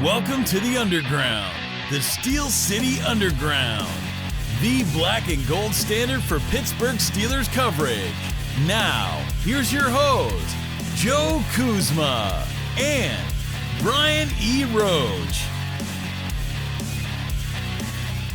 Welcome to the Underground, the Steel City Underground, the black and gold standard for Pittsburgh Steelers coverage. Now, here's your host, Joe Kuzma and Brian E. Roach.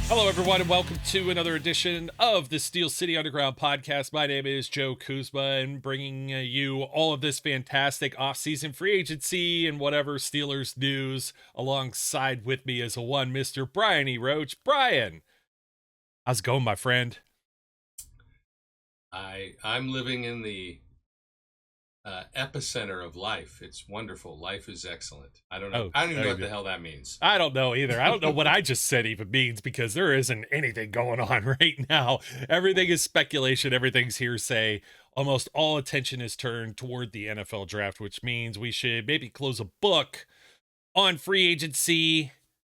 Hello, everyone, and welcome to another edition of the Steel City Underground podcast. My name is Joe Kuzma, and bringing you all of this fantastic offseason free agency and whatever Steelers news alongside with me is Mr. Brian E. Roach. Brian, how's it going, my friend? I'm living in the epicenter of life. It's wonderful. Life is excellent. I don't know. I don't even know what the hell that means. I don't know either. I don't know what I just said even means because there isn't anything going on right now. Everything is speculation. Everything's hearsay. Almost all attention is turned toward the NFL draft, which means we should maybe close a book on free agency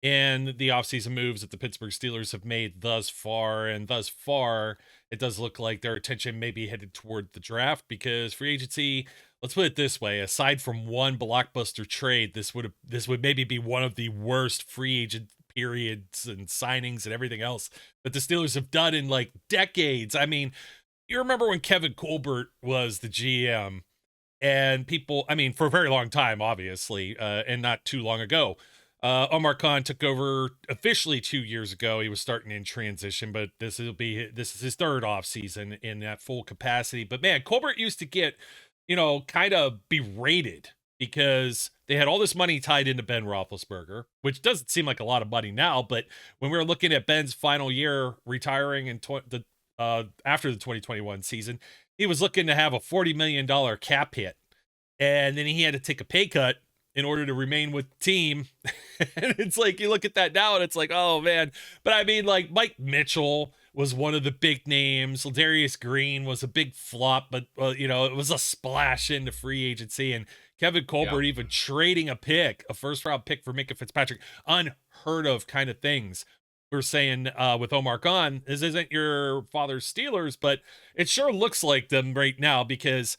and the offseason moves that the Pittsburgh Steelers have made thus far. And thus far, it does look like their attention may be headed toward the draft because free agency, let's put it this way, aside from one blockbuster trade, this would maybe be one of the worst free agent periods and signings and everything else that the Steelers have done in like decades. I mean, you remember when Kevin Colbert was the GM and people, I mean, for a very long time, obviously, and not too long ago, Omar Khan took over officially 2 years ago. He was starting in transition, but this is his third offseason in that full capacity. But man, Colbert used to get, kind of berated because they had all this money tied into Ben Roethlisberger, which doesn't seem like a lot of money now. But when we were looking at Ben's final year retiring in after the 2021 season, he was looking to have a $40 million cap hit. And then he had to take a pay cut in order to remain with the team. And it's like, you look at that now and it's like, oh man. But I mean, like Mike Mitchell was one of the big names. Ladarius Green was a big flop, but it was a splash into free agency. And Kevin Colbert even trading a first round pick for Minka Fitzpatrick, unheard of kind of things. We're saying with Omar Khan, this isn't your father's Steelers, but it sure looks like them right now because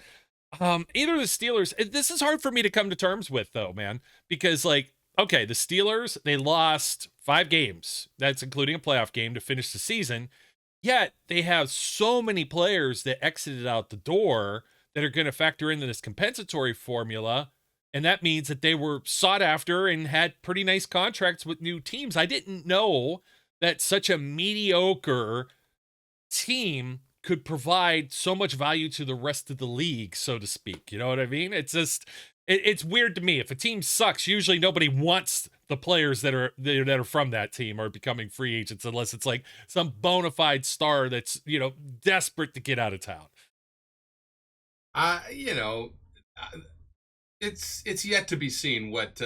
either the Steelers, this is hard for me to come to terms with though, man, because the Steelers, they lost 5 games. That's including a playoff game to finish the season. Yet they have so many players that exited out the door that are going to factor into this compensatory formula. And that means that they were sought after and had pretty nice contracts with new teams. I didn't know that such a mediocre team could provide so much value to the rest of the league, so to speak. You know what I mean? It's just, it's weird to me. If a team sucks, usually nobody wants the players that are from that team or becoming free agents, unless it's like some bona fide star that's, desperate to get out of town. It's yet to be seen what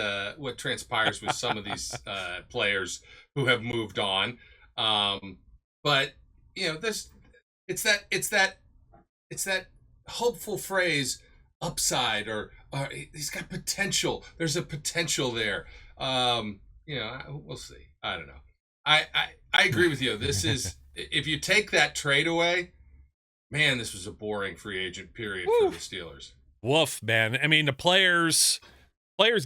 transpires with some of these players who have moved on. But it's that hopeful phrase, upside, or he's got potential. There's a potential there. We'll see. I don't know. I agree with you. This is, if you take that trade away, man, this was a boring free agent period for the Steelers. Woof, man. I mean, the players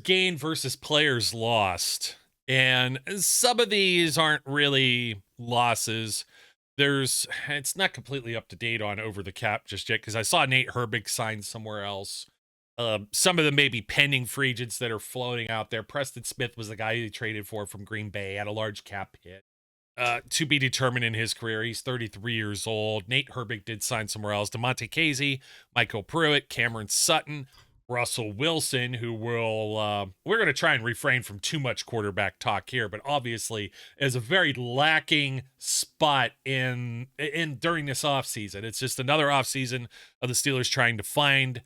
gained versus players lost. And some of these aren't really losses. It's not completely up to date on over the cap just yet because I saw Nate Herbig sign somewhere else. Some of them may be pending free agents that are floating out there. Preston Smith was the guy he traded for from Green Bay, had a large cap hit. To be determined in his career. He's 33 years old. Nate Herbig did sign somewhere else. DeMonte Casey, Michael Pruitt, Cameron Sutton, Russell Wilson, who will, we're going to try and refrain from too much quarterback talk here, but obviously is a very lacking spot in during this offseason. It's just another offseason of the Steelers trying to find,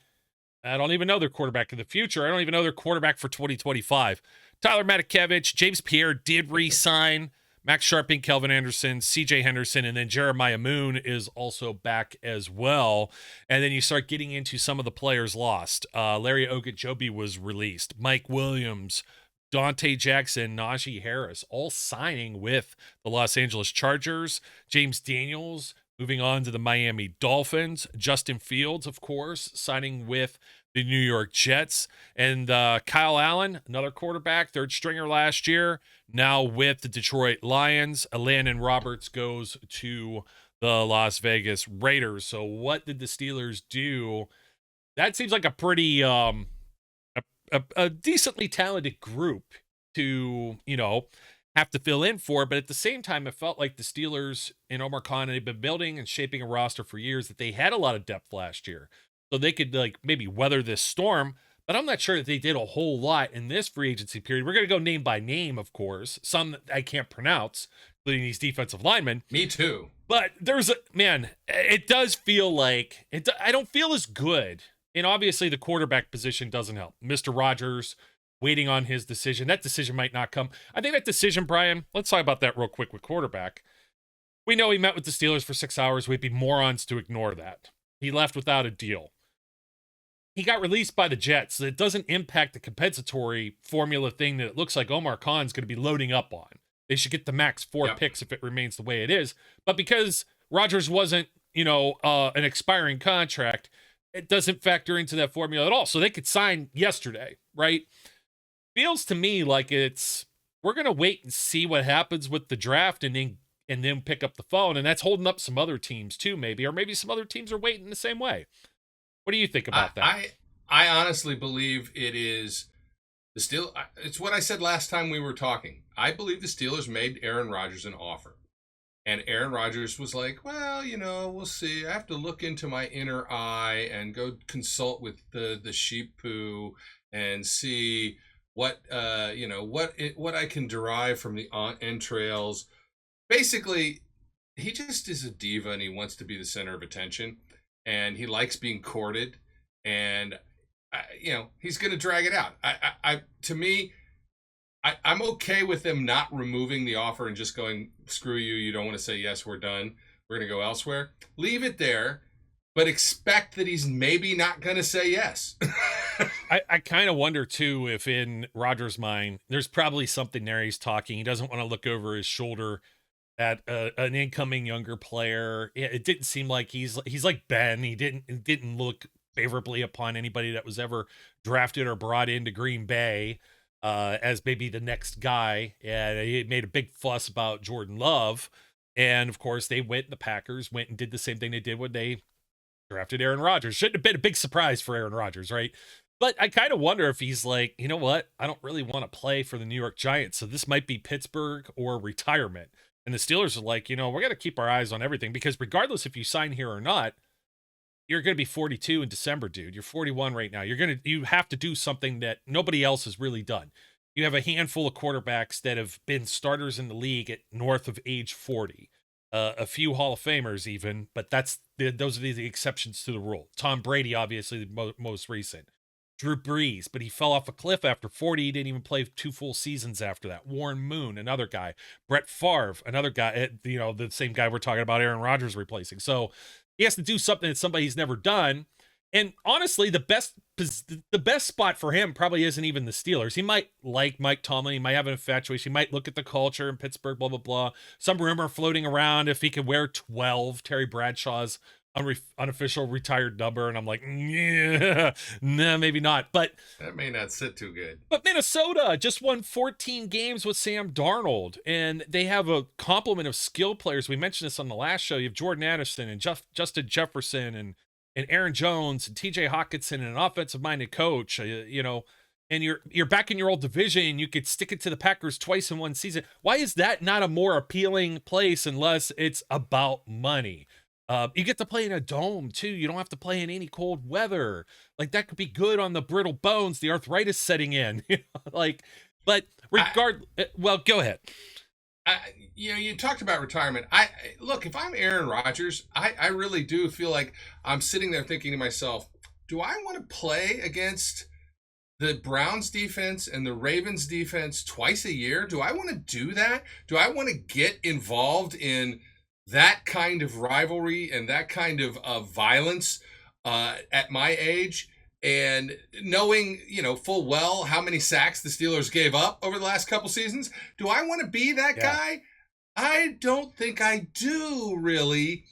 I don't even know their quarterback in the future. I don't even know their quarterback for 2025. Tyler Matakevich, James Pierre did re-sign. Max Sharping, Kelvin Anderson, CJ Henderson, and then Jeremiah Moon is also back as well. And then you start getting into some of the players lost. Larry Ogunjobi was released. Mike Williams, Dante Jackson, Najee Harris, all signing with the Los Angeles Chargers. James Daniels moving on to the Miami Dolphins. Justin Fields, of course, signing with the New York Jets. And Kyle Allen, another quarterback, third stringer last year, now with the Detroit Lions. Landon Roberts goes to the Las Vegas Raiders. So what did the Steelers do? That seems like a pretty a decently talented group to, have to fill in for. But at the same time, it felt like the Steelers and Omar Khan had been building and shaping a roster for years, that they had a lot of depth last year. So they could maybe weather this storm. But I'm not sure that they did a whole lot in this free agency period. We're going to go name by name, of course. Some that I can't pronounce, including these defensive linemen. Me too. But it does feel like I don't feel as good. And obviously the quarterback position doesn't help. Mr. Rodgers waiting on his decision. That decision might not come. I think that decision, Brian, let's talk about that real quick with quarterback. We know he met with the Steelers for 6 hours. We'd be morons to ignore that. He left without a deal. He got released by the Jets, so it doesn't impact the compensatory formula thing that it looks like Omar Khan's going to be loading up on. They should get the max 4 picks if it remains the way it is. But because Rodgers wasn't, an expiring contract, it doesn't factor into that formula at all. So they could sign yesterday, right? Feels to me like we're going to wait and see what happens with the draft and then pick up the phone. And that's holding up some other teams too, maybe. Or maybe some other teams are waiting the same way. What do you think about that? I honestly believe it is the Steelers. It's what I said last time we were talking. I believe the Steelers made Aaron Rodgers an offer. And Aaron Rodgers was like, well, we'll see. I have to look into my inner eye and go consult with the sheep poo and see what I can derive from the entrails. Basically, he just is a diva and he wants to be the center of attention. And he likes being courted, and he's going to drag it out. I'm okay with them not removing the offer and just going, screw you. You don't want to say yes. We're done. We're going to go elsewhere. Leave it there, but expect that he's maybe not going to say yes. I kind of wonder too if in Rodgers' mind, there's probably something there. He's talking. He doesn't want to look over his shoulder at an incoming younger player. It didn't seem like he's like Ben. He didn't look favorably upon anybody that was ever drafted or brought into Green Bay as maybe the next guy. And he made a big fuss about Jordan Love. And of course the Packers went and did the same thing they did when they drafted Aaron Rodgers. Shouldn't have been a big surprise for Aaron Rodgers, right? But I kind of wonder if he's like, you know what? I don't really want to play for the New York Giants. So this might be Pittsburgh or retirement. And the Steelers are like, we're going to keep our eyes on everything, because regardless if you sign here or not, you're going to be 42 in December, dude. You're 41 right now. You have to do something that nobody else has really done. You have a handful of quarterbacks that have been starters in the league at north of age 40. A few Hall of Famers even, but those are the exceptions to the rule. Tom Brady, obviously the most recent. Drew Brees, but he fell off a cliff after 40. He didn't even play 2 full seasons after that. Warren Moon, another guy. Brett Favre, another guy. The same guy we're talking about Aaron Rodgers replacing. So he has to do something that somebody's never done. And honestly, the best spot for him probably isn't even the Steelers. He might like Mike Tomlin. He might have an infatuation. He might look at the culture in Pittsburgh, blah, blah, blah. Some rumor floating around if he could wear 12, Terry Bradshaw's unofficial retired number, and I'm like, yeah, nah, maybe not. But that may not sit too good. But Minnesota just won 14 games with Sam Darnold, and they have a complement of skill players. We mentioned this on the last show. You have Jordan Addison and Justin Jefferson and Aaron Jones and TJ Hawkinson and an offensive-minded coach. And you're back in your old division. You could stick it to the Packers twice in one season. Why is that not a more appealing place unless it's about money? You get to play in a dome too. You don't have to play in any cold weather. Like, that could be good on the brittle bones, the arthritis setting in. But well, go ahead. You talked about retirement. Look, if I'm Aaron Rodgers, I really do feel like I'm sitting there thinking to myself, do I want to play against the Browns defense and the Ravens defense twice a year? Do I want to do that? Do I want to get involved in that kind of rivalry and that kind of violence at my age, and knowing, full well how many sacks the Steelers gave up over the last couple seasons? Do I want to be that guy? I don't think I do, really.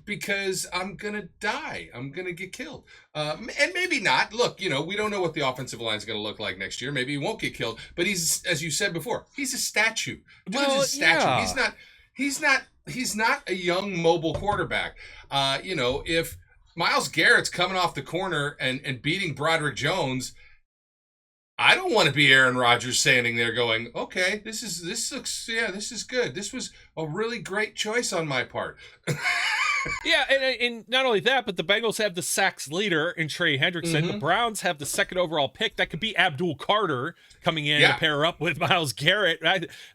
because I'm gonna die. I'm gonna get killed. And maybe not. Look, we don't know what the offensive line is gonna look like next year. Maybe he won't get killed. But he's, as you said before, he's a statue. Dude's a statue. Yeah. He's not a young mobile quarterback. If Myles Garrett's coming off the corner and beating Broderick Jones, I don't want to be Aaron Rodgers standing there going, okay, this is good. This was a really great choice on my part. Yeah, and not only that, but the Bengals have the sacks leader in Trey Hendrickson. The Browns have the second overall pick. That could be Abdul Carter coming in to pair up with Myles Garrett.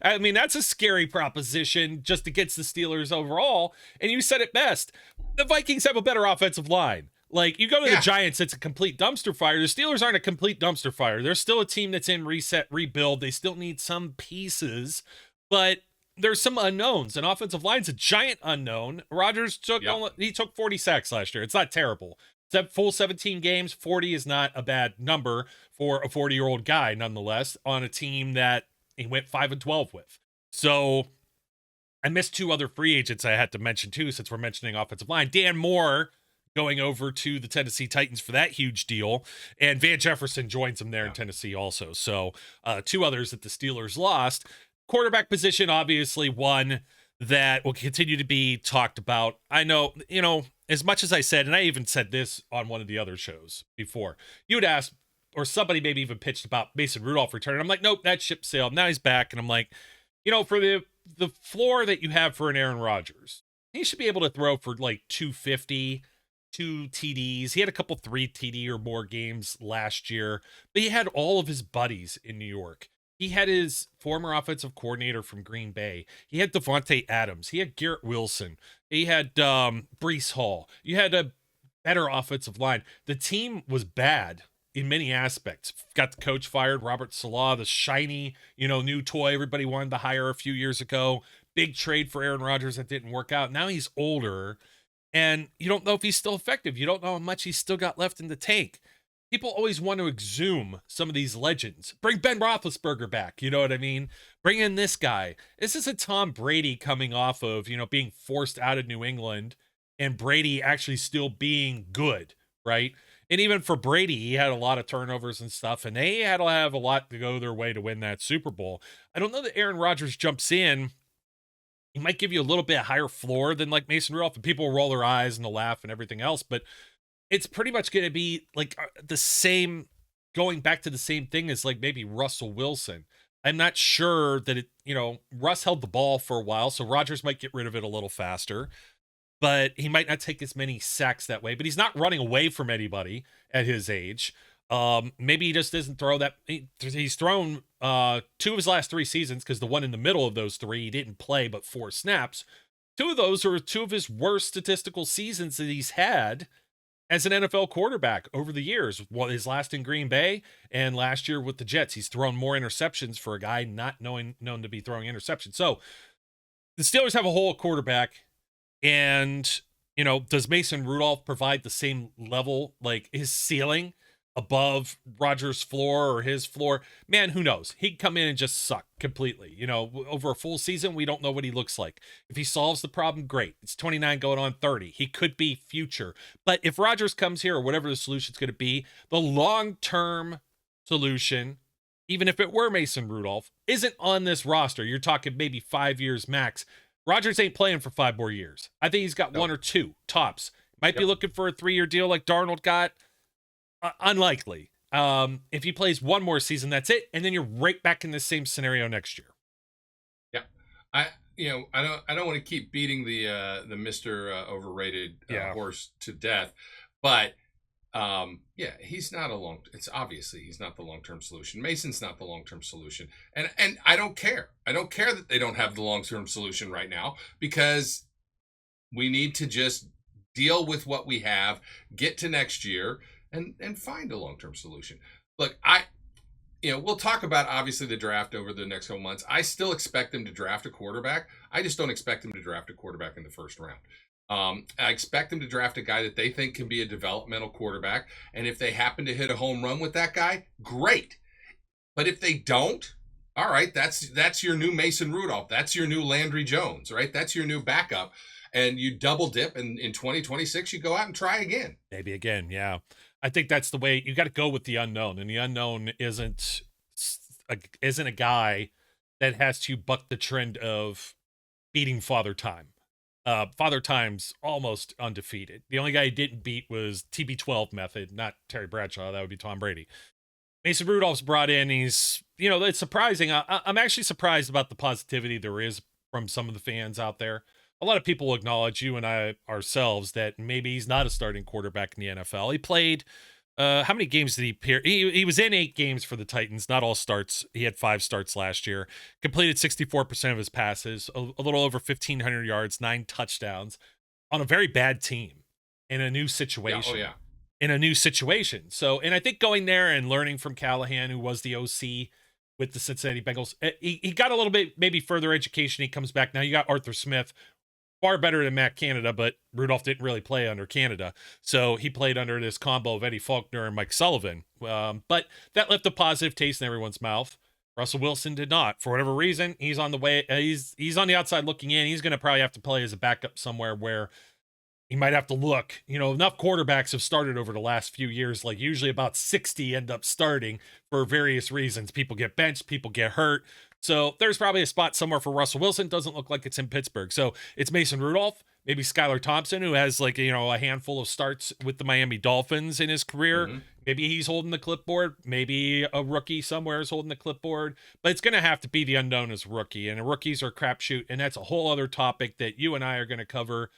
I mean, that's a scary proposition just against the Steelers overall. And you said it best. The Vikings have a better offensive line. Like, you go to the Giants, it's a complete dumpster fire. The Steelers aren't a complete dumpster fire. They're still a team that's in reset, rebuild. They still need some pieces, but there's some unknowns. An offensive line's a giant unknown. Rodgers took 40 sacks last year. It's not terrible. It's full 17 games. 40 is not a bad number for a 40-year-old guy, nonetheless, on a team that he went 5-12 with. So I missed two other free agents I had to mention too, since we're mentioning offensive line. Dan Moore going over to the Tennessee Titans for that huge deal, and Van Jefferson joins them there in Tennessee also. So two others that the Steelers lost. Quarterback position, obviously one that will continue to be talked about. I know, as much as I said, and I even said this on one of the other shows before, you would ask, or somebody maybe even pitched about Mason Rudolph returning. I'm like, nope, that ship sailed. Now he's back. And I'm like, for the floor that you have for an Aaron Rodgers, he should be able to throw for like 250, 2 TDs. He had a couple 3 TD or more games last year, but he had all of his buddies in New York. He had his former offensive coordinator from Green Bay. He had Devontae Adams. He had Garrett Wilson. He had Breece Hall. You had a better offensive line. The team was bad in many aspects. Got the coach fired, Robert Saleh, the shiny, new toy everybody wanted to hire a few years ago. Big trade for Aaron Rodgers that didn't work out. Now he's older, and you don't know if he's still effective. You don't know how much he's still got left in the tank. People always want to exhume some of these legends. Bring Ben Roethlisberger back, you know what I mean? Bring in this guy. This is a Tom Brady coming off of, being forced out of New England, and Brady actually still being good, right? And even for Brady, he had a lot of turnovers and stuff, and they had to have a lot to go their way to win that Super Bowl. I don't know that Aaron Rodgers jumps in. He might give you a little bit higher floor than like Mason Rudolph, and people will roll their eyes and they'll laugh and everything else, but it's pretty much going to be like the same, going back to the same thing as like maybe Russell Wilson. I'm not sure that Russ held the ball for a while, so Rodgers might get rid of it a little faster, but he might not take as many sacks that way, but he's not running away from anybody at his age. Maybe he just doesn't throw that. He's thrown 2 of his last 3 seasons, because the one in the middle of those 3, he didn't play but 4 snaps. 2 of those are 2 of his worst statistical seasons that he's had as an NFL quarterback over the years. Well, his last in Green Bay and last year with the Jets. He's thrown more interceptions for a guy not known to be throwing interceptions. So the Steelers have a whole quarterback, and, does Mason Rudolph provide the same level, like his ceiling above Rodgers' floor or his floor? Man, who knows? He could come in and just suck completely. Over a full season, we don't know what he looks like. If he solves the problem, great. It's 29 going on 30. He could be future. But if Rodgers comes here, or whatever the solution's going to be, the long-term solution, even if it were Mason Rudolph, isn't on this roster. You're talking maybe 5 years max. Rodgers ain't playing for 5 more years. I think he's got 1 or 2 tops. Might be looking for a 3-year deal like Darnold got. Unlikely. If he plays 1 more season, that's it, and then you're right back in the same scenario next year. Yeah, I don't want to keep beating the Mr. Overrated horse to death, but he's not it's obviously he's not the long-term solution. Mason's not the long-term solution, and I don't care. I don't care that they don't have the long-term solution right now, because we need to just deal with what we have, get to next year, and find a long-term solution. Look, we'll talk about obviously the draft over the next couple months. I still expect them to draft a quarterback. I just don't expect them to draft a quarterback in the first round. I expect them to draft a guy that they think can be a developmental quarterback. And if they happen to hit a home run with that guy, great. But if they don't, all right, that's your new Mason Rudolph. That's your new Landry Jones, right? That's your new backup. and you double dip, and in 2026 you go out and try again. Maybe again, yeah. I think that's the way you got to go with the unknown, and the unknown isn't a guy that has to buck the trend of beating Father Time. Father Time's almost undefeated. The only guy he didn't beat was TB12 method, not Terry Bradshaw. That would be Tom Brady. Mason Rudolph's brought in. He's, it's surprising. I'm actually surprised about the positivity there is from some of the fans out there. A lot of people acknowledge, you and I ourselves, that maybe he's not a starting quarterback in the NFL. He played, how many games did he appear? He was in 8 games for the Titans, not all starts. He had 5 starts last year. Completed 64% of his passes, a little over 1,500 yards, 9 touchdowns on a very bad team in a new situation. Yeah. In a new situation. So, and I think going there and learning from Callahan, who was the OC with the Cincinnati Bengals, he got a little bit maybe further education. He comes back. Now you got Arthur Smith, far better than Matt Canada, but Rudolph didn't really play under Canada. So he played under this combo of Eddie Faulkner and Mike Sullivan. But that left a positive taste in everyone's mouth. Russell Wilson did not. For whatever reason, he's on the way. He's on the outside looking in. He's going to probably have to play as a backup somewhere where he might have to look. Enough quarterbacks have started over the last few years. Like usually about 60 end up starting for various reasons. People get benched, people get hurt. So there's probably a spot somewhere for Russell Wilson. Doesn't look like it's in Pittsburgh. So it's Mason Rudolph, maybe Skylar Thompson, who has a handful of starts with the Miami Dolphins in his career. Mm-hmm. Maybe he's holding the clipboard. Maybe a rookie somewhere is holding the clipboard. But it's going to have to be the unknown as rookie. And rookies are crapshoot. And that's a whole other topic that you and I are going to cover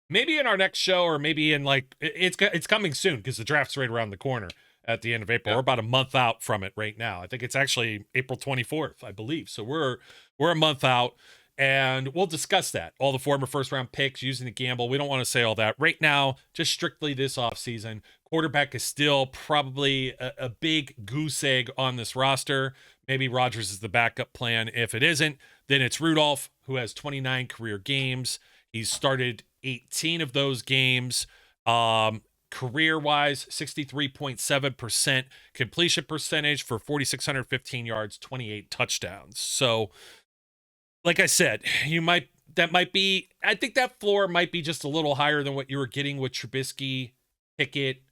maybe in our next show, or maybe in it's coming soon because the draft's right around the corner at the end of April. Yep. We're about a month out from it right now. I think it's actually April 24th, I believe. So we're a month out, and we'll discuss that. All the former first-round picks, using the gamble. We don't want to say all that right now. Just strictly this offseason. Quarterback is still probably a big goose egg on this roster. Maybe Rodgers is the backup plan. If it isn't, then it's Rudolph, who has 29 career games. He's started 18 of those games. Career-wise, 63.7% completion percentage for 4,615 yards, 28 touchdowns. So, like I said, I think that floor might be just a little higher than what you were getting with Trubisky, Pickett.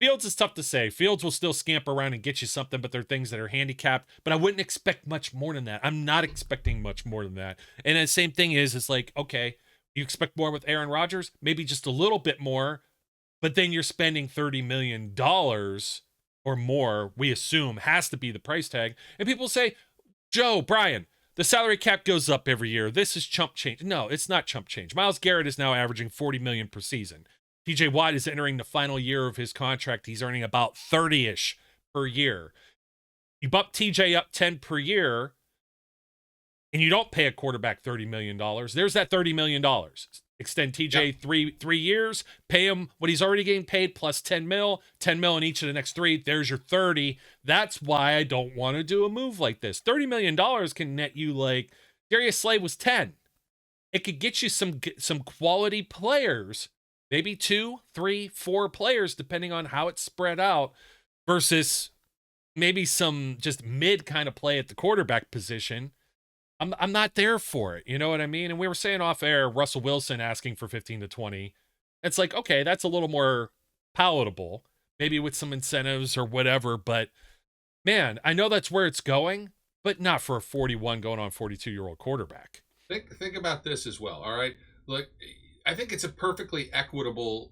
Fields is tough to say. Fields will still scamper around and get you something, but there are things that are handicapped. But I wouldn't expect much more than that. I'm not expecting much more than that. And the same thing is, it's like, okay, you expect more with Aaron Rodgers? Maybe just a little bit more, but then you're spending $30 million or more, we assume, has to be the price tag. And people say, Joe, Brian, the salary cap goes up every year. This is chump change. No, it's not chump change. Myles Garrett is now averaging $40 million per season. TJ Watt is entering the final year of his contract. He's earning about 30-ish per year. You bump TJ up 10 per year, and you don't pay a quarterback $30 million. There's that $30 million. Extend TJ three years, pay him what he's already getting paid plus 10 mil in each of the next 3. There's your 30. That's why I don't want to do a move like this. $30 million can net you like Darius Slay was 10. It could get you some quality players, maybe 2, 3, 4 players, depending on how it's spread out, versus maybe some just mid kind of play at the quarterback position. I'm not there for it. You know what I mean? And we were saying off air, Russell Wilson asking for 15 to 20. It's like, okay, that's a little more palatable, maybe with some incentives or whatever. But man, I know that's where it's going, but not for a 41 going on 42-year-old quarterback. Think about this as well. All right. Look, I think it's a perfectly equitable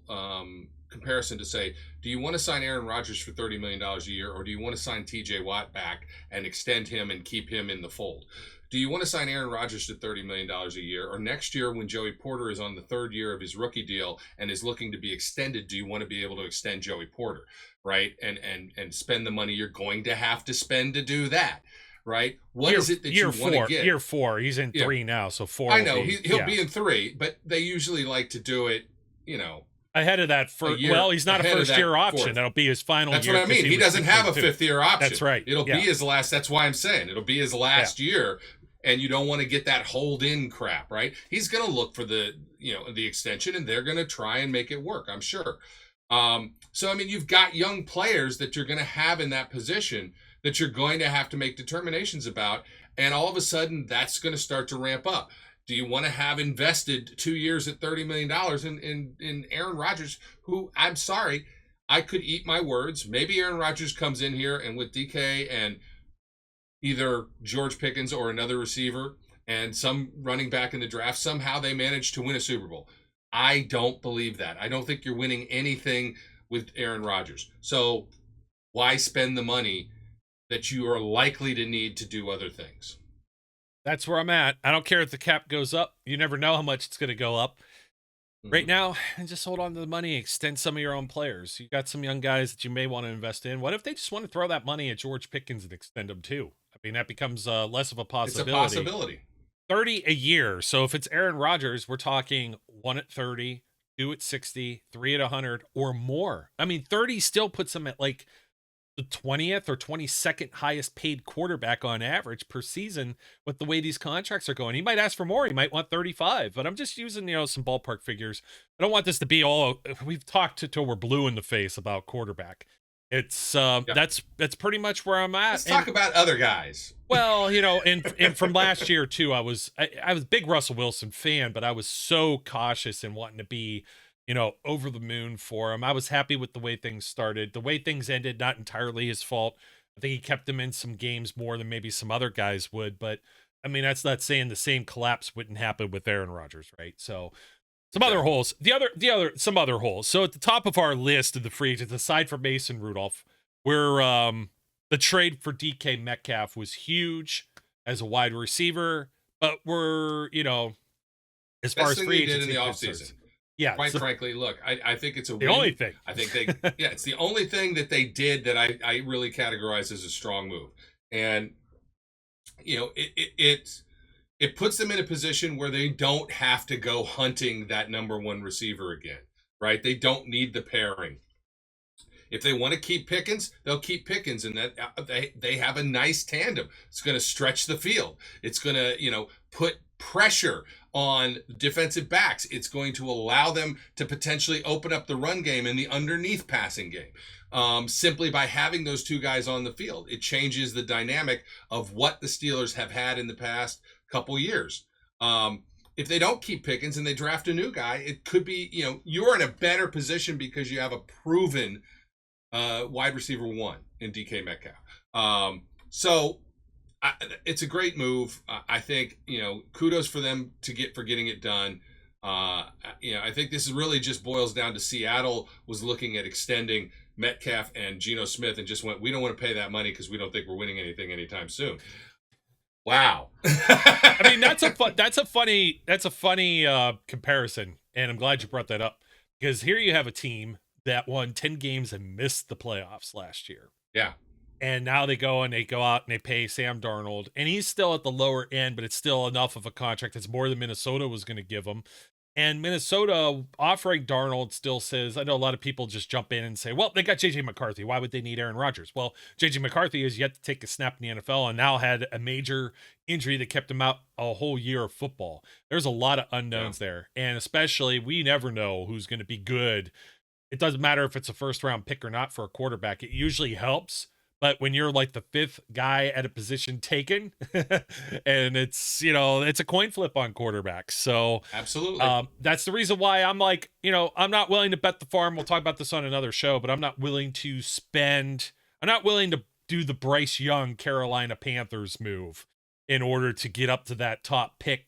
comparison to say, do you want to sign Aaron Rodgers for $30 million a year, or do you want to sign TJ Watt back and extend him and keep him in the fold? Do you want to sign Aaron Rodgers to $30 million a year, or next year when Joey Porter is on the 3rd year of his rookie deal and is looking to be extended, do you want to be able to extend Joey Porter, right? And spend the money you're going to have to spend to do that, right? What is it that you want to get? Year 4. He's in 3 now, so 4. I know, he'll be in 3, but they usually like to do it, ahead of that he's not a first-year option. 4th. That'll be his final year. That's what I mean. He doesn't have a 5th-year option. That's right. It'll be his last. That's why I'm saying it'll be his last year. And you don't want to get that hold-in crap, right? He's going to look for the extension, and they're going to try and make it work, I'm sure. So, I mean, you've got young players that you're going to have in that position that you're going to have to make determinations about, and all of a sudden, that's going to start to ramp up. Do you want to have invested 2 years at $30 million in Aaron Rodgers, who, I'm sorry, I could eat my words. Maybe Aaron Rodgers comes in here and with DK and either George Pickens or another receiver and some running back in the draft, somehow they manage to win a Super Bowl. I don't believe that. I don't think you're winning anything with Aaron Rodgers. So why spend the money that you are likely to need to do other things? That's where I'm at. I don't care if the cap goes up. You never know how much it's going to go up. Right now, just hold on to the money, extend some of your own players. You got some young guys that you may want to invest in. What if they just want to throw that money at George Pickens and extend him too? I mean, that becomes less of a possibility. It's a possibility. 30 a year. So if it's Aaron Rodgers, we're talking 1 at 30, 2 at 60, 3 at 100 or more. I mean, 30 still puts him at like the 20th or 22nd highest paid quarterback on average per season with the way these contracts are going. He might ask for more. He might want 35, but I'm just using, some ballpark figures. I don't want this to be all, we've talked till we're blue in the face about quarterback. It's that's pretty much where I'm at. Let's talk about other guys. Well, and from last year too, I was a big Russell Wilson fan, but I was so cautious and wanting to be, over the moon for him. I was happy with the way things started. The way things ended, not entirely his fault. I think he kept them in some games more than maybe some other guys would, but I mean, that's not saying the same collapse wouldn't happen with Aaron Rodgers, right? So some other holes, some other holes. So at the top of our list of the free agents, aside from Mason Rudolph, we're the trade for DK Metcalf was huge as a wide receiver, but we're, as far as free agents in the offseason. Yeah. Quite frankly, look, I think it's the only thing. I think it's the only thing that they did that I really categorize as a strong move. And, it puts them in a position where they don't have to go hunting that number one receiver again, right? They don't need the pairing. If they want to keep Pickens, they'll keep Pickens, and that they have a nice tandem. It's going to stretch the field. It's going to, put pressure on defensive backs. It's going to allow them to potentially open up the run game and the underneath passing game. Simply by having those two guys on the field, it changes the dynamic of what the Steelers have had in the past couple years. If they don't keep Pickens and they draft a new guy, it could be, you're in a better position because you have a proven wide receiver one in DK Metcalf. So it's a great move. I think, kudos for them for getting it done. I think this really just boils down to Seattle was looking at extending Metcalf and Geno Smith and just went, we don't want to pay that money because we don't think we're winning anything anytime soon. Wow. I mean, that's a funny comparison, and I'm glad you brought that up because here you have a team that won 10 games and missed the playoffs last year. Yeah. And now they go out and they pay Sam Darnold, and he's still at the lower end, but it's still enough of a contract. It's more than Minnesota was going to give him. And Minnesota offering Darnold still says, I know a lot of people just jump in and say, well, they got JJ McCarthy. Why would they need Aaron Rodgers? Well, JJ McCarthy has yet to take a snap in the NFL and now had a major injury that kept him out a whole year of football. There's a lot of unknowns there. And especially, we never know who's going to be good. It doesn't matter if it's a first round pick or not for a quarterback. It usually helps. But when you're like the fifth guy at a position taken, and it's a coin flip on quarterbacks. So absolutely, that's the reason why I'm like, I'm not willing to bet the farm. We'll talk about this on another show, but I'm not willing to do the Bryce Young Carolina Panthers move in order to get up to that top pick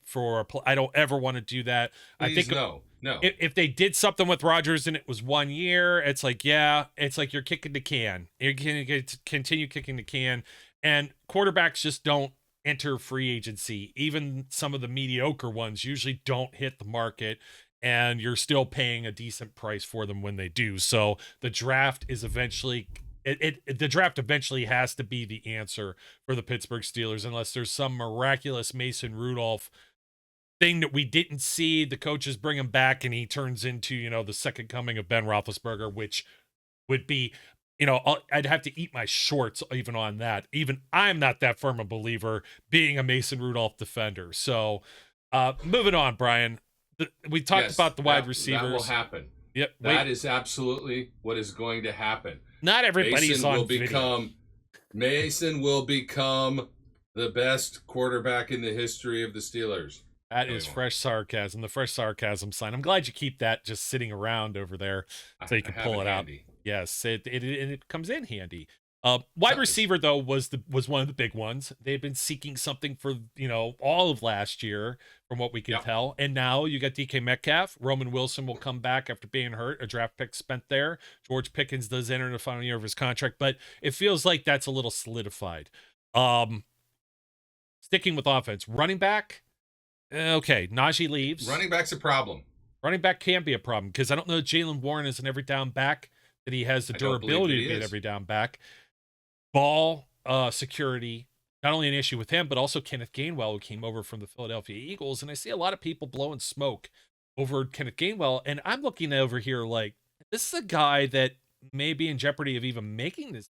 I don't ever want to do that. Please, I think no. If they did something with Rodgers and it was 1 year, it's like, it's like you're kicking the can. You're going to continue kicking the can. And quarterbacks just don't enter free agency. Even some of the mediocre ones usually don't hit the market, and you're still paying a decent price for them when they do. So the draft is eventually... the draft eventually has to be the answer for the Pittsburgh Steelers, unless there's some miraculous Mason Rudolph thing that we didn't see. The coaches bring him back and he turns into, the second coming of Ben Roethlisberger, which would be, I'd have to eat my shorts even on that. Even I'm not that firm a believer being a Mason Rudolph defender. So moving on, Brian, we talked about the wide receivers. That will happen. Yep. That is absolutely what is going to happen. Not everybody's on video. Mason will become the best quarterback in the history of the Steelers. That Really is won't. fresh sarcasm. The fresh sarcasm sign. I'm glad you keep that just sitting around over there so you I can have pull it out. handy. Yes, it comes in handy. Wide Does. receiver though was one of the big ones. They've been seeking something for all of last year, from what we can Yep. tell. And now you got DK Metcalf. Roman Wilson will come back after being hurt. A draft pick spent there. George Pickens does enter the final year of his contract, but it feels like that's a little solidified. Sticking with offense, running back. Okay, Najee leaves. Running back's a problem. Running back can be a problem because I don't know that Jalen Warren is an every down back, that he has the I don't believe durability that to he be an is. every down back. Ball security, not only an issue with him, but also Kenneth Gainwell, who came over from the Philadelphia Eagles. And I see a lot of people blowing smoke over Kenneth Gainwell. And I'm looking over here like, this is a guy that may be in jeopardy of even making this.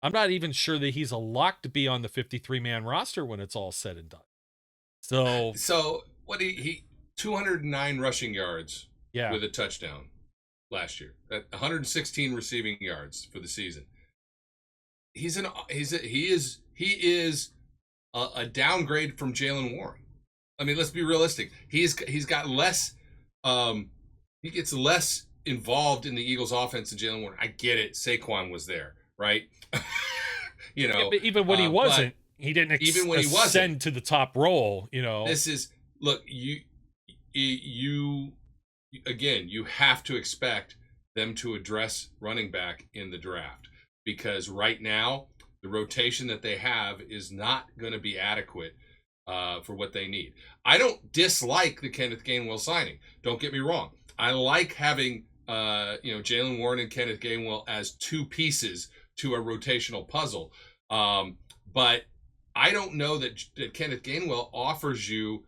I'm not even sure that he's a lock to be on the 53-man roster when it's all said and done. So what he 209 rushing yards yeah, with a touchdown last year. 116 receiving yards for the season. He is a downgrade from Jalen Warren. I mean, let's be realistic. He's got less. He gets less involved in the Eagles' offense than Jalen Warren. I get it. Saquon was there, right? Yeah, but even when he wasn't, he didn't even when he wasn't, ascend to the top role. This is look. You again. You have to expect them to address running back in the draft, because right now the rotation that they have is not going to be adequate for what they need. I don't dislike the Kenneth Gainwell signing. Don't get me wrong. I like having Jalen Warren and Kenneth Gainwell as two pieces to a rotational puzzle. But I don't know that Kenneth Gainwell offers you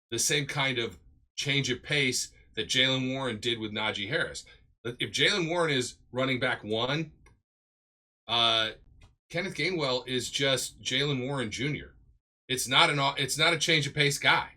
the same kind of change of pace that Jalen Warren did with Najee Harris. If Jalen Warren is running back one, Kenneth Gainwell is just Jalen Warren Jr. It's not a change of pace guy.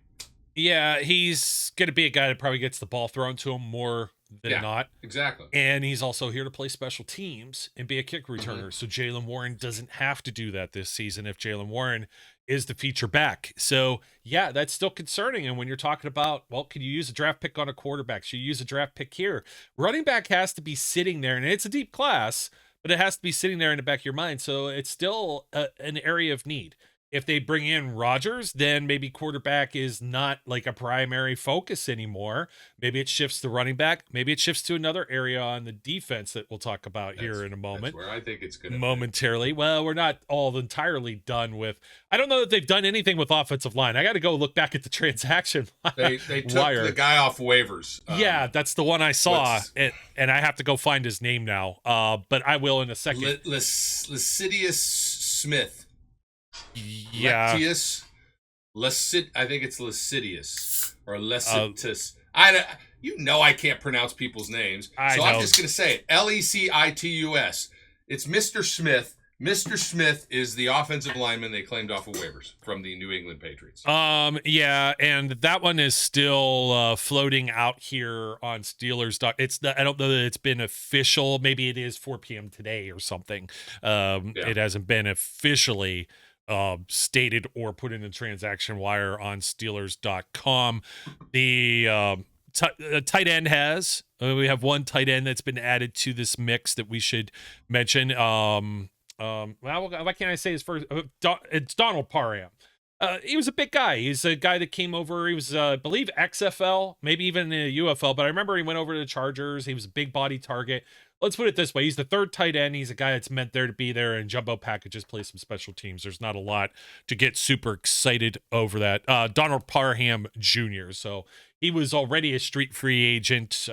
Yeah, he's going to be a guy that probably gets the ball thrown to him more than not. Exactly. And he's also here to play special teams and be a kick returner. Mm-hmm. So Jalen Warren doesn't have to do that this season if Jalen Warren is the feature back. So, yeah, that's still concerning. And when you're talking about, well, can you use a draft pick on a quarterback? Should you use a draft pick here? Running back has to be sitting there, and it's a deep class, but it has to be sitting there in the back of your mind. So it's still an area of need. If they bring in Rodgers, then maybe quarterback is not like a primary focus anymore. Maybe it shifts to running back. Maybe it shifts to another area on the defense that we'll talk about here in a moment. That's where I think it's going to momentarily. Well, we're not all entirely done with. I don't know that they've done anything with offensive line. I got to go look back at the transaction. They took the guy off waivers. Yeah, that's the one I saw, and I have to go find his name now. But I will in a second. Lascivious Smith. Yeah, I think it's Lascivious or Lecitus. I can't pronounce people's names, I'm just gonna say it. Lecitus. It's Mr. Smith. Mr. Smith is the offensive lineman they claimed off of waivers from the New England Patriots. Yeah, and that one is still floating out here on Steelers. I don't know that it's been official. Maybe it is 4 p.m. today or something. It hasn't been officially stated or put in the transaction wire on Steelers.com. The tight end has. We have one tight end that's been added to this mix that we should mention. Well, why can't I say his first? It's Donald Parham. He was a big guy. He's a guy that came over. He was, I believe, XFL, maybe even the UFL. But I remember he went over to the Chargers. He was a big body target. Let's put it this way. He's the third tight end. He's a guy that's meant there to be there in jumbo packages, play some special teams. There's not a lot to get super excited over that. Donald Parham Jr. So he was already a street free agent,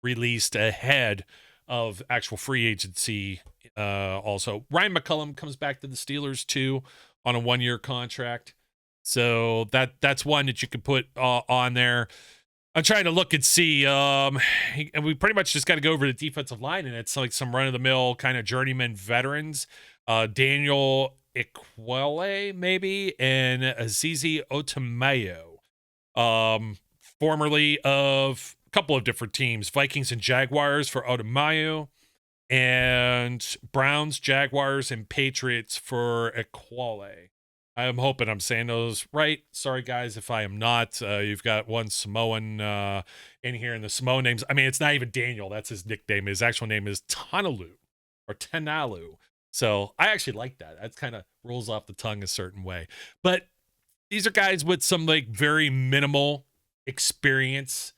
released ahead of actual free agency. Also, Ryan McCullum comes back to the Steelers too on a 1-year contract. So that's one that you can put on there. I'm trying to look and see, and we pretty much just got to go over the defensive line, and it's like some run-of-the-mill kind of journeyman veterans. Daniel Ikwele, maybe, and Azizi Otamayo, formerly of a couple of different teams, Vikings and Jaguars for Otamayo, and Browns, Jaguars, and Patriots for Ikwele. I'm hoping I'm saying those right. Sorry, guys, if I am not. You've got one Samoan in here, and the Samoan names. I mean, it's not even Daniel. That's his nickname. His actual name is Tanalu or Tenalu. So I actually like that. That kind of rolls off the tongue a certain way. But these are guys with some like very minimal experience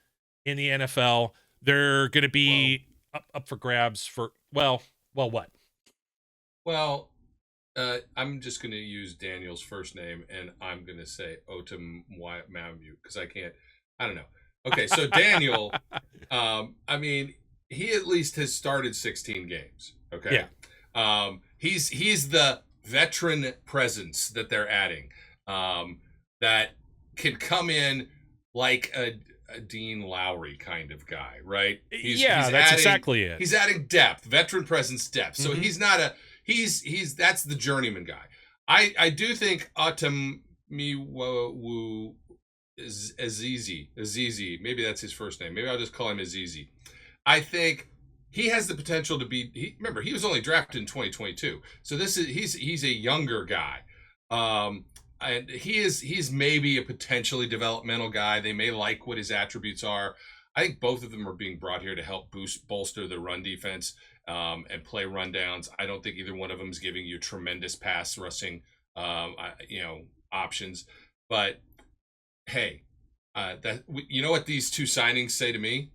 in the NFL. They're going to be up for grabs for what? Well, I'm just going to use Daniel's first name, and I'm going to say Otum Mamu because I don't know. Okay, so Daniel, I mean, he at least has started 16 games. Okay, yeah. He's the veteran presence that they're adding, that can come in like a Dean Lowry kind of guy, right? He's exactly it. He's adding depth, veteran presence, depth. So he's not a he's that's the journeyman guy. I do think Azizi, maybe that's his first name. Maybe I'll just call him Azizi. I think he has the potential to be. Remember, he was only drafted in 2022, so he's a younger guy. And he's maybe a potentially developmental guy. They may like what his attributes are. I think both of them are being brought here to help bolster the run defense and play rundowns. I don't think either one of them is giving you tremendous pass rushing, options. But hey, you know what these two signings say to me?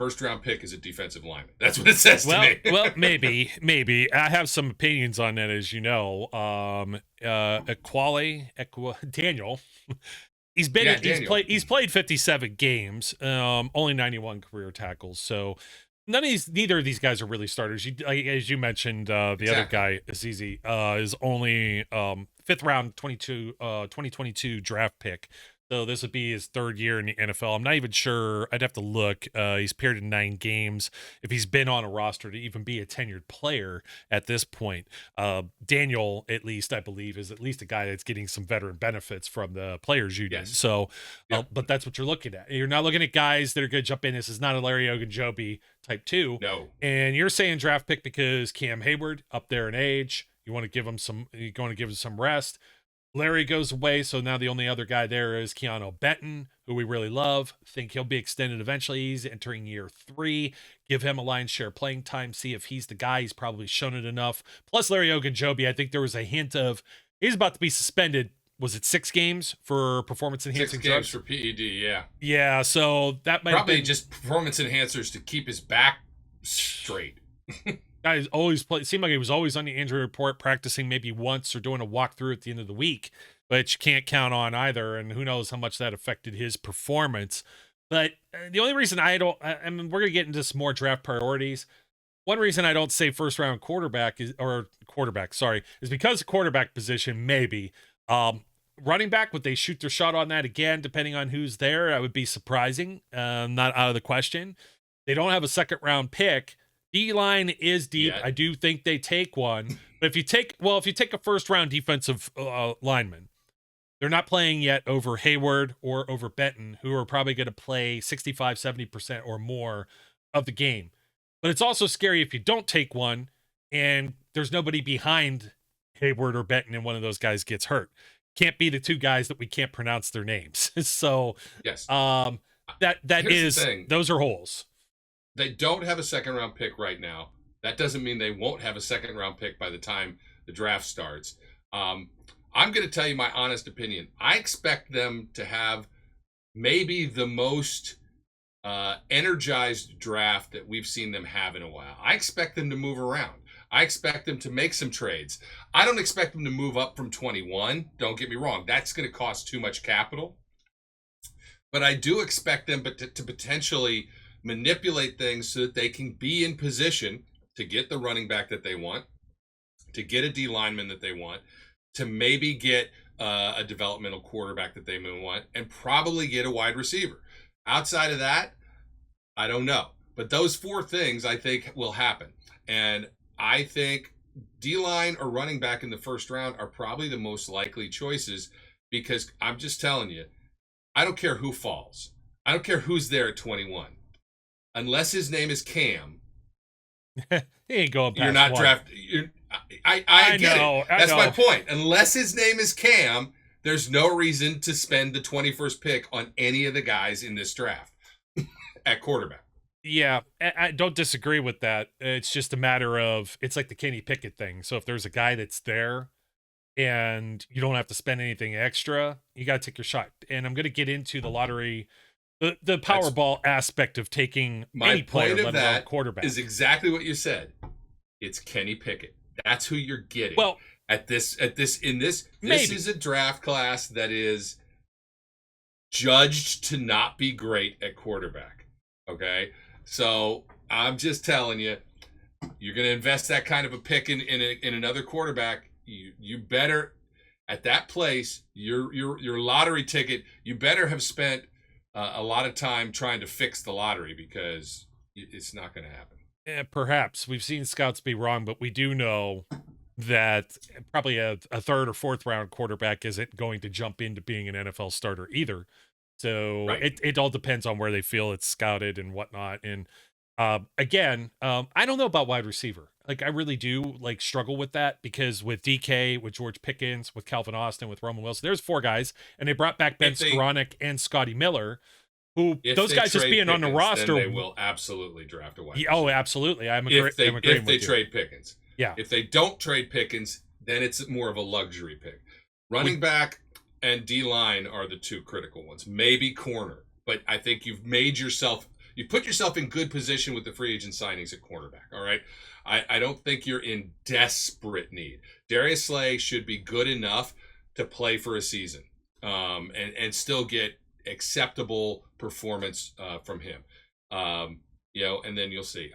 First round pick is a defensive lineman. That's what it says to me. Well, maybe. I have some opinions on that, as you know. Daniel. He's played 57 games, only 91 career tackles. So neither of these guys are really starters. As you mentioned, the other guy, Azizi, is only fifth round 2022 draft pick. So this would be his third year in the NFL. I'm not even sure. I'd have to look. He's appeared in 9 games. If he's been on a roster to even be a tenured player at this point, Daniel, at least I believe, is at least a guy that's getting some veteran benefits from the players union. Yes. So, but that's what you're looking at. You're not looking at guys that are going to jump in. This is not a Larry Ogunjobi type 2. No. And you're saying draft pick because Cam Hayward up there in age. You want to give him some. You're going to give him some rest. Larry goes away, so now the only other guy there is Keanu Benton, who we really love. Think he'll be extended eventually. He's entering year 3. Give him a lion's share playing time, see if he's the guy. He's probably shown it enough. Plus Larry Ogunjobi, I think there was a hint of he's about to be suspended. Was it 6 games for performance enhancing drugs? 6 games for PED, yeah. Yeah, so that might probably have been just performance enhancers to keep his back straight. Guys always play. It seemed like he was always on the injury report, practicing maybe once or doing a walkthrough at the end of the week, but you can't count on either. And who knows how much that affected his performance. But the only reason I mean, we're going to get into some more draft priorities. One reason I don't say first round is because the quarterback position, maybe. Running back, would they shoot their shot on that again, depending on who's there? That would be surprising. Not out of the question. They don't have a second round pick. D-line is deep. Yeah. I do think they take one. But if you take a first-round defensive lineman, they're not playing yet over Hayward or over Benton, who are probably going to play 65, 70% or more of the game. But it's also scary if you don't take one and there's nobody behind Hayward or Benton and one of those guys gets hurt. Can't be the 2 guys that we can't pronounce their names. So yes. Those are holes. They don't have a second round pick right now. That doesn't mean they won't have a second round pick by the time the draft starts. I'm going to tell you my honest opinion. I expect them to have maybe the most energized draft that we've seen them have in a while. I expect them to move around. I expect them to make some trades. I don't expect them to move up from 21. Don't get me wrong. That's going to cost too much capital. But I do expect them to potentially manipulate things so that they can be in position to get the running back that they want, to get a D lineman that they want, to maybe get a developmental quarterback that they may want, and probably get a wide receiver. Outside of that, I don't know. But those 4 things I think will happen. And I think D-line or running back in the first round are probably the most likely choices because I'm just telling you, I don't care who falls. I don't care who's there at 21. Unless his name is Cam, he ain't going past you're not one. drafted. I get know, it. I That's know. my point. Unless his name is Cam, there's no reason to spend the 21st pick on any of the guys in this draft at quarterback. Yeah, I don't disagree with that. It's just a matter of, it's like the Kenny Pickett thing. So if there's a guy that's there and you don't have to spend anything extra, you got to take your shot. And I'm going to get into the lottery, the Powerball aspect of taking any player, let alone quarterback. Is exactly what you said. It's Kenny Pickett. That's who you're getting. Well, this maybe. is a draft class that is judged to not be great at quarterback. Okay? So I'm just telling you, you're going to invest that kind of a pick in another quarterback. You better, at that place, your lottery ticket, you better have spent a lot of time trying to fix the lottery, because it's not going to happen. Perhaps we've seen scouts be wrong, but we do know that probably a third or fourth round quarterback isn't going to jump into being an NFL starter either. So Right. it all depends on where they feel it's scouted and whatnot. And again, I don't know about wide receiver. Like, I really do struggle with that, because with DK, with George Pickens, with Calvin Austin, with Roman Wilson, there's 4 guys, and they brought back Ben Skoranek and Scotty Miller, who those guys just being on the roster, then they will absolutely draft a wide receiver. Oh, absolutely. If they trade Pickens. Yeah. If they don't trade Pickens, then it's more of a luxury pick. Running back and D-line are the 2 critical ones. Maybe corner, but I think you've put yourself in good position with the free agent signings at cornerback. All right. I don't think you're in desperate need. Darius Slay should be good enough to play for a season, and still get acceptable performance from him. And then you'll see.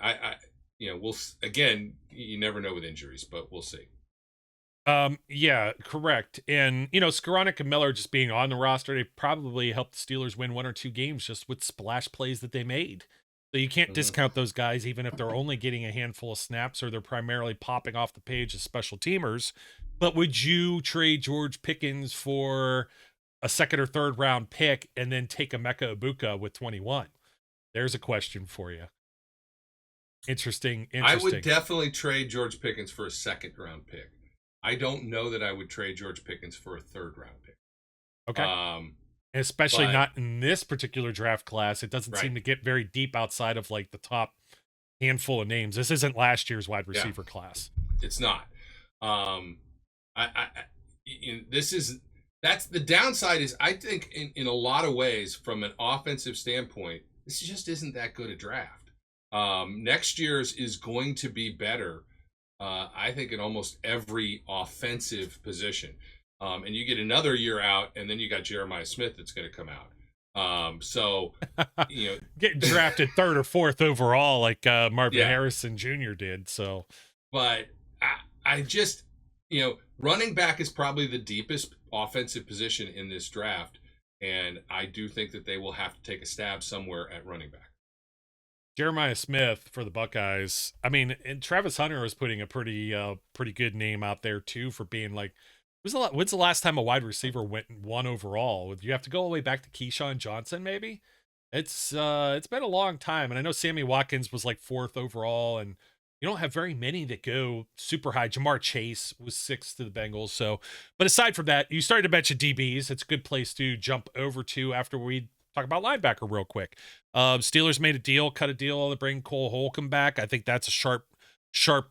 You never know with injuries, but we'll see. Yeah, correct. And Skoranek and Miller just being on the roster, they probably helped the Steelers win 1 or 2 games just with splash plays that they made. So you can't discount those guys, even if they're only getting a handful of snaps or they're primarily popping off the page as special teamers. But would you trade George Pickens for a second or third round pick and then take Emeka Egbuka with 21? There's a question for you. Interesting. I would definitely trade George Pickens for a second round pick. I don't know that I would trade George Pickens for a third round pick. Okay. Especially not in this particular draft class. It doesn't seem to get very deep outside of the top handful of names. This isn't last year's wide receiver class. It's not. That's the downside. Is I think in a lot of ways, from an offensive standpoint, this just isn't that good a draft. Next year's is going to be better. I think in almost every offensive position. And you get another year out, and then you got Jeremiah Smith that's going to come out. Getting drafted 3rd or 4th overall, like Marvin Harrison Jr. did. So, but I just, running back is probably the deepest offensive position in this draft, and I do think that they will have to take a stab somewhere at running back. Jeremiah Smith for the Buckeyes. I mean, and Travis Hunter was putting a pretty good name out there too, for being when's the last time a wide receiver went 1 overall? You have to go all the way back to Keyshawn Johnson, maybe. It's been a long time, and I know Sammy Watkins was 4th overall, and you don't have very many that go super high. Jamar Chase was 6th to the Bengals. So, but aside from that, you started to mention DBs. It's a good place to jump over to after we talk about linebacker real quick. Steelers made cut a deal to bring Cole Holcomb back. I think that's a sharp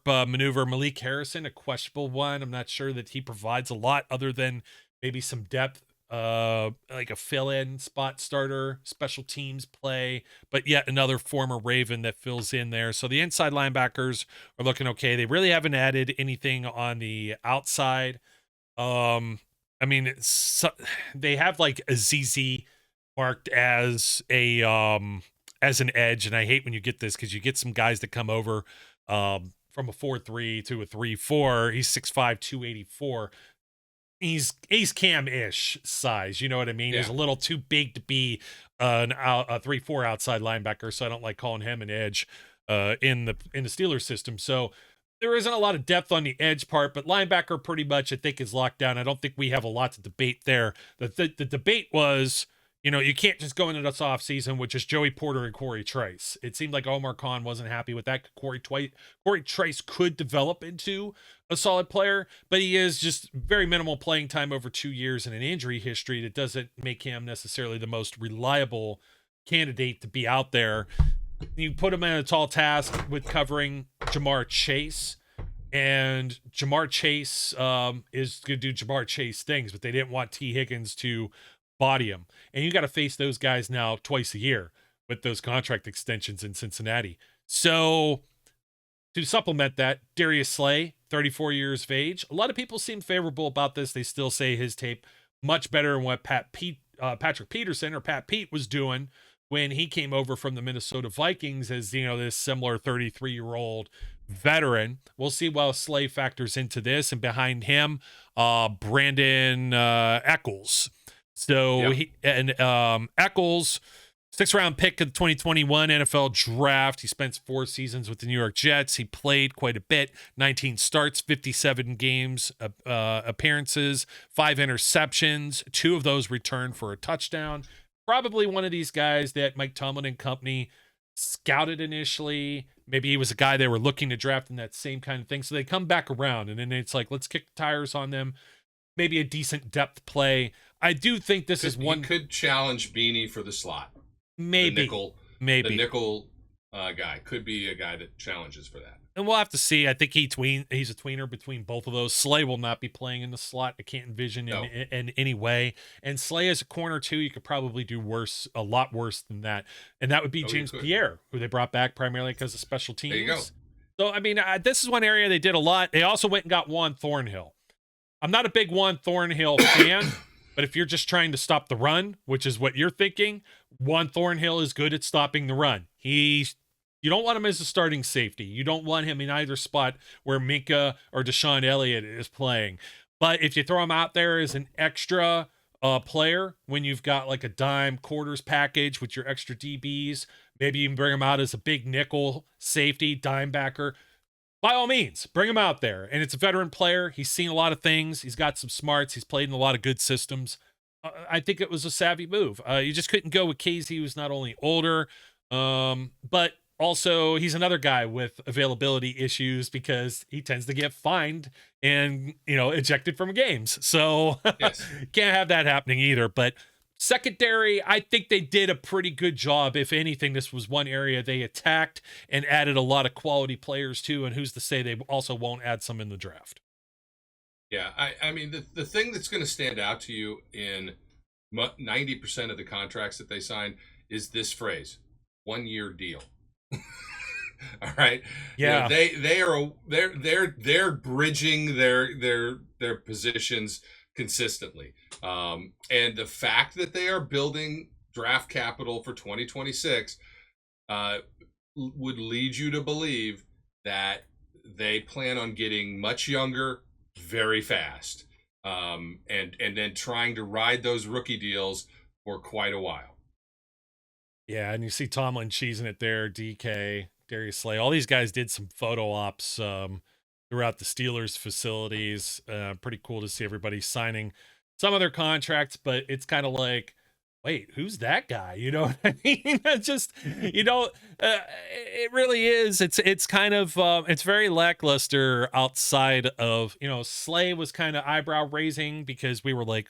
maneuver. Malik Harrison, a questionable one. I'm not sure that he provides a lot other than maybe some depth, like a fill-in spot starter, special teams play, but yet another former Raven that fills in there. So the inside linebackers are looking okay. They really haven't added anything on the outside. I mean, they have Azizi marked as an edge, and I hate when you get this, because you get some guys that come over from a 4.3 to a 3.4. He's 6'5", 284. He's Cam-ish size, you know what I mean? Yeah. He's a little too big to be a 3-4 outside linebacker, so I don't like calling him an edge in the Steelers system. So there isn't a lot of depth on the edge part, but linebacker pretty much I think is locked down. I don't think we have a lot to debate there. The debate was, you can't just go into this offseason with just Joey Porter and Corey Trice. It seemed like Omar Khan wasn't happy with that. Corey Trice could develop into a solid player, but he is just very minimal playing time over 2 years and an injury history that doesn't make him necessarily the most reliable candidate to be out there. You put him in a tall task with covering Jamar Chase, and Jamar Chase is going to do Jamar Chase things, but they didn't want T. Higgins to body him. And you got to face those guys now twice a year with those contract extensions in Cincinnati. So to supplement that, Darius Slay, 34 years of age. A lot of people seem favorable about this. They still say his tape much better than what Patrick Peterson or Pat Pete was doing when he came over from the Minnesota Vikings as, this similar 33-year-old veteran. We'll see how Slay factors into this. And behind him, Brandon Eccles. So Eccles, 6th-round pick of the 2021 NFL Draft. He spent 4 seasons with the New York Jets. He played quite a bit, 19 starts, 57 games appearances, 5 interceptions, 2 of those returned for a touchdown. Probably one of these guys that Mike Tomlin and company scouted initially. Maybe he was a guy they were looking to draft in that same kind of thing. So they come back around, and then it's like, let's kick the tires on them. Maybe a decent depth play. I do think this is one. He could challenge Beanie for the slot. Maybe. The nickel guy could be a guy that challenges for that. And we'll have to see. I think he's a tweener between both of those. Slay will not be playing in the slot. I can't envision in any way. And Slay as a corner too, you could probably do a lot worse than that. And that would be James Pierre, who they brought back primarily because of special teams. There you go. So, I mean, this is one area they did a lot. They also went and got Juan Thornhill. I'm not a big Juan Thornhill fan, but if you're just trying to stop the run, which is what you're thinking, Juan Thornhill is good at stopping the run. You don't want him as a starting safety. You don't want him in either spot where Minka or Deshaun Elliott is playing. But if you throw him out there as an extra player, when you've got like a dime quarters package with your extra DBs, maybe you can bring him out as a big nickel safety, dime backer. By all means, bring him out there. And it's a veteran player. He's seen a lot of things. He's got some smarts. He's played in a lot of good systems. I think it was a savvy move. You just couldn't go with Casey, who's not only older, but also he's another guy with availability issues because he tends to get fined and, ejected from games. So yes. Can't have that happening either. But secondary, I think they did a pretty good job. If anything, this was one area they attacked and added a lot of quality players too. And who's to say they also won't add some in the draft? Yeah, I mean, the thing that's going to stand out to you in 90% of the contracts that they sign is this phrase: 1-year deal. All right. Yeah. They're bridging their positions consistently. And the fact that they are building draft capital for 2026 would lead you to believe that they plan on getting much younger very fast, and then trying to ride those rookie deals for quite a while. Yeah, and you see Tomlin cheesing it there, DK, Darius Slay. All these guys did some photo ops throughout the Steelers facilities. Pretty cool to see everybody signing some of their contracts, but it's kind of like, wait, who's that guy? You know what I mean? It's just, it really is. It's kind of, it's very lackluster outside of, Slay was kind of eyebrow raising because we were like,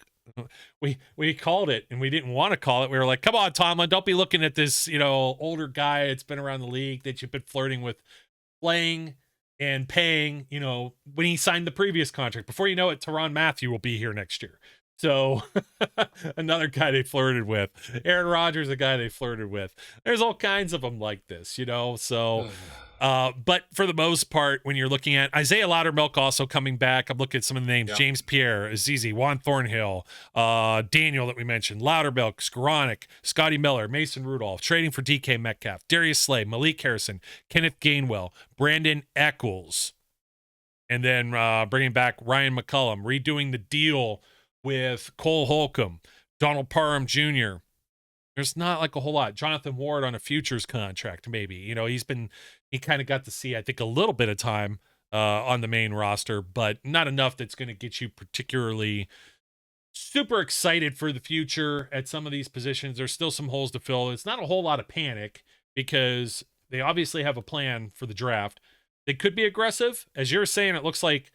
we called it and we didn't want to call it. We were like, come on, Tomlin, don't be looking at this, older guy that's been around the league that you've been flirting with playing and paying, when he signed the previous contract. Before you know it, Tyrann Mathieu will be here next year. So another guy they flirted with. Aaron Rodgers, a guy they flirted with. There's all kinds of them like this, so but for the most part, when you're looking at Isaiah Loudermilk also coming back, I'm looking at some of the names: James Pierre, Azizi, Juan Thornhill, Daniel that we mentioned, Loudermilk, Skoranek, Scotty Miller, Mason Rudolph, trading for DK Metcalf, Darius Slay, Malik Harrison, Kenneth Gainwell, Brandon Eccles, and then bringing back Ryan McCullum, redoing the deal with Cole Holcomb, Donald Parham Jr. There's not like a whole lot. Jonathan Ward on a futures contract, maybe. He kind of got to see, I think, a little bit of time on the main roster, but not enough that's going to get you particularly super excited for the future at some of these positions. There's still some holes to fill. It's not a whole lot of panic because they obviously have a plan for the draft. They could be aggressive. As you're saying, it looks like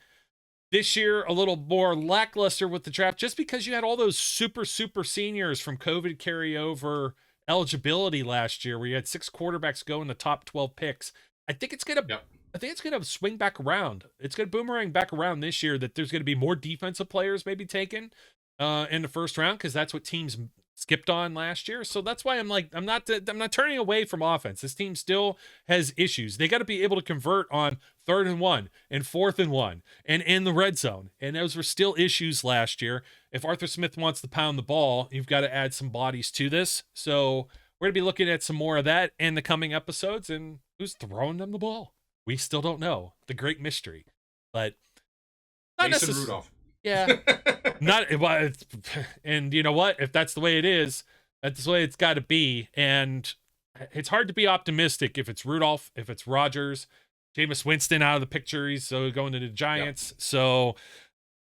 this year a little more lackluster with the draft just because you had all those super seniors from COVID carryover eligibility last year where you had 6 quarterbacks go in the top 12 picks. I think it's going to I think it's going to swing back around. It's going to boomerang back around this year that there's going to be more defensive players maybe taken in the first round because that's what teams skipped on last year. So that's why I'm not turning away from offense. This team still has issues. They got to be able to convert on 3rd and 1 and 4th and 1 and in the red zone. And those were still issues last year. If Arthur Smith wants to pound the ball, you've got to add some bodies to this. So we're going to be looking at some more of that in the coming episodes. And who's throwing them the ball? We still don't know. The great mystery. But not Mason Rudolph. Yeah. And you know what? If that's the way it is, that's the way it's got to be. And it's hard to be optimistic if it's Rudolph, if it's Rodgers, Jameis Winston out of the picture. He's going to the Giants. Yep. So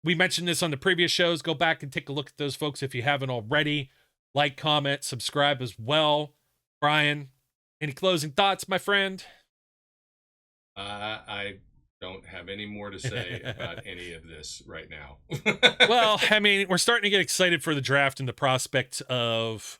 we mentioned this on the previous shows. Go back and take a look at those folks if you haven't already. Like, comment, subscribe as well. Brian, any closing thoughts, my friend? I don't have any more to say about any of this right now. Well, I mean, we're starting to get excited for the draft and the prospect of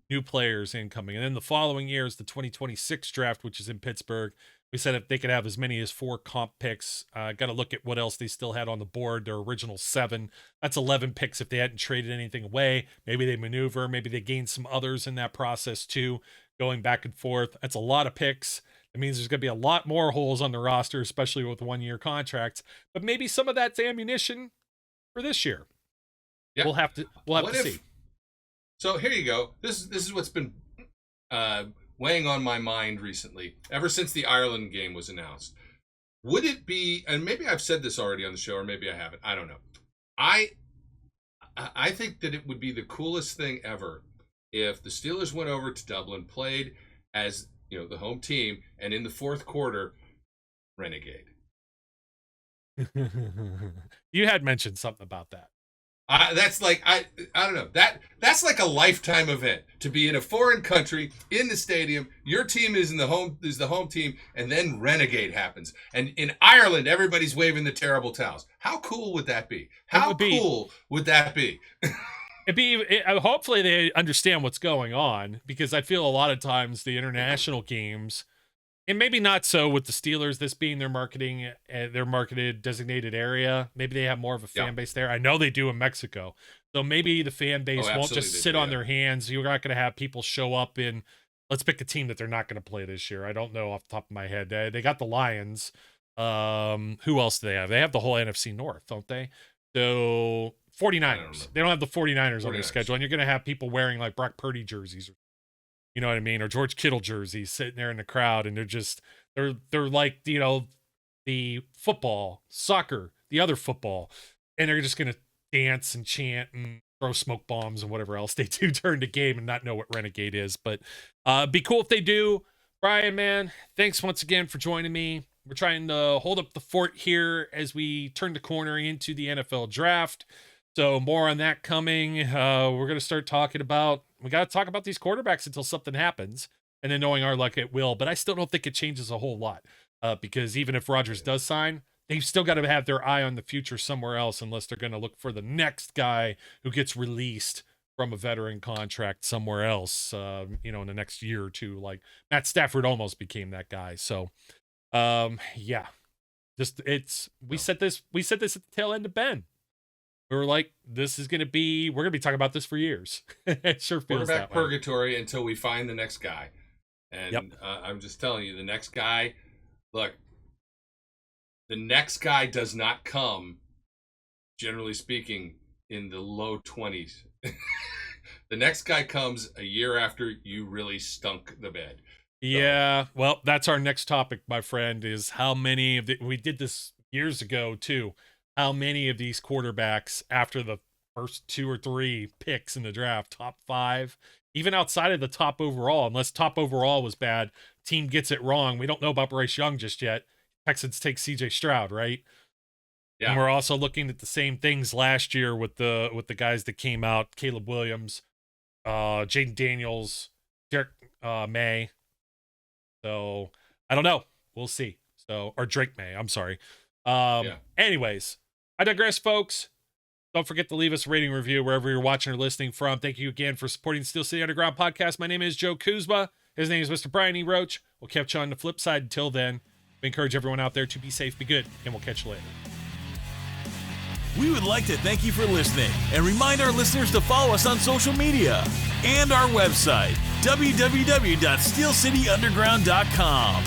new players incoming. And then the following year is the 2026 draft, which is in Pittsburgh. We said if they could have as many as 4 comp picks, got to look at what else they still had on the board. Their original 7. That's 11 picks if they hadn't traded anything away. Maybe they maneuver. Maybe they gain some others in that process too, going back and forth. That's a lot of picks. It means there's going to be a lot more holes on the roster, especially with 1-year contracts. But maybe some of that's ammunition for this year. Yep. We'll have to see. So here you go. This is what's been weighing on my mind recently, ever since the Ireland game was announced. Would it be, and maybe I've said this already on the show, or maybe I haven't. I don't know. I think that it would be the coolest thing ever if the Steelers went over to Dublin, played as the home team, and in the 4th quarter, renegade. You had mentioned something about that. That's like I don't know, that's like a lifetime event to be in a foreign country in the stadium. Your team is the home team, and then renegade happens. And in Ireland, everybody's waving the terrible towels. How cool would that be? How cool would that be? Hopefully they understand what's going on, because I feel a lot of times the international games, and maybe not so with the Steelers, this being their marketed designated area. Maybe they have more of a fan base there. I know they do in Mexico. So maybe the fan base won't just sit on their hands. You're not going to have people show up in, let's pick a team that they're not going to play this year. I don't know off the top of my head. They got the Lions. Who else do they have? They have the whole NFC North, don't they? So 49ers. They don't have the 49ers on their schedule. And you're going to have people wearing like Brock Purdy jerseys, you know what I mean? Or George Kittle jerseys sitting there in the crowd. And they're like, the football, soccer, the other football. And they're just going to dance and chant and throw smoke bombs and whatever else they do during the game and not know what renegade is. But be cool if they do. Brian, man, thanks once again for joining me. We're trying to hold up the fort here as we turn the corner into the NFL draft. So more on that coming. We're going to start talking about, we got to talk about these quarterbacks until something happens. And then knowing our luck, it will. But I still don't think it changes a whole lot. Because even if Rodgers does sign, they've still got to have their eye on the future somewhere else, unless they're going to look for the next guy who gets released from a veteran contract somewhere else, in the next year or two. Like Matt Stafford almost became that guy. So, we said this at the tail end of Ben. We were like, we're going to be talking about this for years. It sure feels that way. Purgatory until we find the next guy. And I'm just telling you, the next guy, look, the next guy does not come, generally speaking, in the low 20s. The next guy comes a year after you really stunk the bed. Yeah, well, that's our next topic, my friend, is how many of we did this years ago, too. How many of these quarterbacks after the first 2 or 3 picks in the draft, top 5, even outside of the top overall, unless top overall was bad, team gets it wrong. We don't know about Bryce Young just yet. Texans take CJ Stroud, right? Yeah. And we're also looking at the same things last year with the guys that came out: Caleb Williams, Jaden Daniels, Derek May. So I don't know. We'll see. So, or Drake May. I'm sorry. Anyways, I digress, folks. Don't forget to leave us a rating review wherever you're watching or listening from. Thank you again for supporting the Steel City Underground podcast. My name is Joe Kuzma. His name is Mr. Brian E. Roach. We'll catch you on the flip side. Until then, we encourage everyone out there to be safe, be good, and we'll catch you later. We would like to thank you for listening and remind our listeners to follow us on social media and our website, www.steelcityunderground.com.